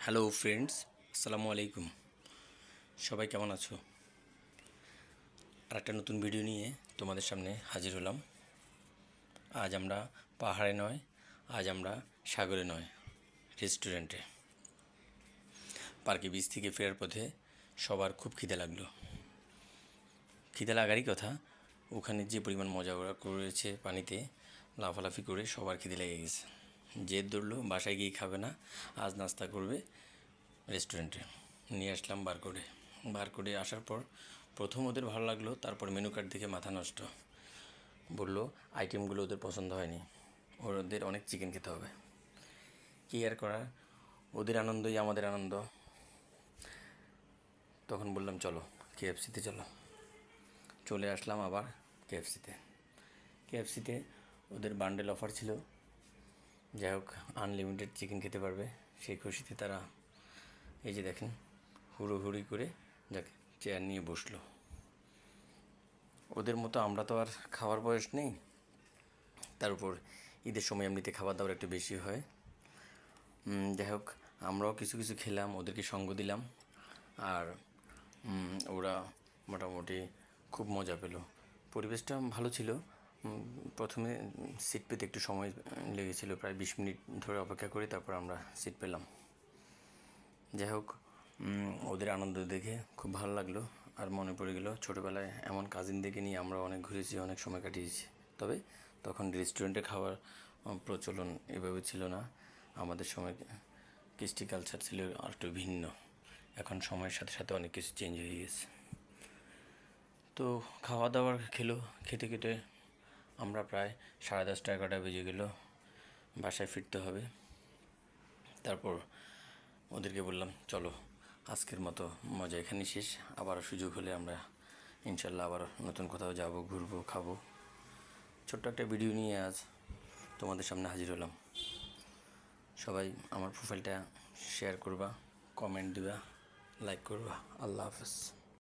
Hello friends, আসসালামু আলাইকুম। সবাই কেমন আছো? আর একটা নতুন ভিডিও নিয়ে তোমাদের সামনে হাজির হলাম। আজ আমরা পাহাড়ে নয়, আজ আমরা সাগরে নয়, রেস্টুরেন্টে। পার্কে বিচ থেকে ফেরার পথে সবার খুব খিদে লাগলো। খিদে লাগারই কথা, ওখানে যে পরিমাণ মজা ওরা করেছে পানিতে লাফালাফি করে সবার খিদে লেগে গেছে। জেদ ধরলো বাসায় গিয়ে খাবে না, আজ নাস্তা করবে রেস্টুরেন্টে। নিয়ে আসলাম বার করে আসার পর প্রথম ওদের ভালো লাগলো, তারপর মেনু কার্ড দেখে মাথা নষ্ট। বললো আইটেমগুলো ওদের পছন্দ হয়নি, ওদের অনেক চিকেন খেতে হবে। কী আর করার, ওদের আনন্দই আমাদের আনন্দ। তখন বললাম চলো কেএফসিতে চলো। চলে আসলাম আবার কেএফসিতে ওদের বান্ডেল অফার ছিল। যাই হোক, আনলিমিটেড চিকেন খেতে পারবে, সেই খুশিতে তারা এই যে দেখেন হুড়োহুড়ি করে যাক চেয়ার নিয়ে বসলো। ওদের মতো আমরা তো আর খাওয়ার বয়স নেই, তার উপর ঈদের সময় এমনিতে খাবার দাবার একটু বেশি হয়। যাই হোক, আমরাও কিছু কিছু খেলাম, ওদেরকে সঙ্গ দিলাম, আর ওরা মোটামুটি খুব মজা পেল। পরিবেশটা ভালো ছিল। প্রথমে সিট পেতে একটু সময় লেগেছিল, প্রায় 20 মিনিট ধরে অপেক্ষা করি, তারপর আমরা সিট পেলাম। যাই হোক, ওদের আনন্দ দেখে খুব ভালো লাগলো, আর মনে পড়ে গেল ছোটোবেলায় এমন কাজিনদেরকে নিয়ে আমরা অনেক ঘুরেছি, অনেক সময় কাটিয়েছি। তবে তখন রেস্টুরেন্টে খাওয়ার প্রচলন এভাবে ছিল না। আমাদের সময় কৃষ্টি কালচার ছিল আর একটু ভিন্ন। এখন সময়ের সাথে সাথে অনেক কিছু চেঞ্জ হয়ে গেছে। তো খাওয়া দাওয়ার খেতে খেতে আমরা প্রায় 10:30 11টা বেজে গেল, বাসায় ফিরতে হবে। তারপর ওদেরকে বললাম চলো আজকের মতো মজা এখানেই শেষ, আবার সুযোগ হলে আমরা ইনশাল্লাহ আবার নতুন কোথাও যাব, ঘুরবো, খাবো। ছোট্ট একটা ভিডিও নিয়ে আজ তোমাদের সামনে হাজির হলাম। সবাই আমার প্রোফাইলটা শেয়ার করবা, কমেন্ট দিবা, লাইক করবা। আল্লাহ হাফেজ।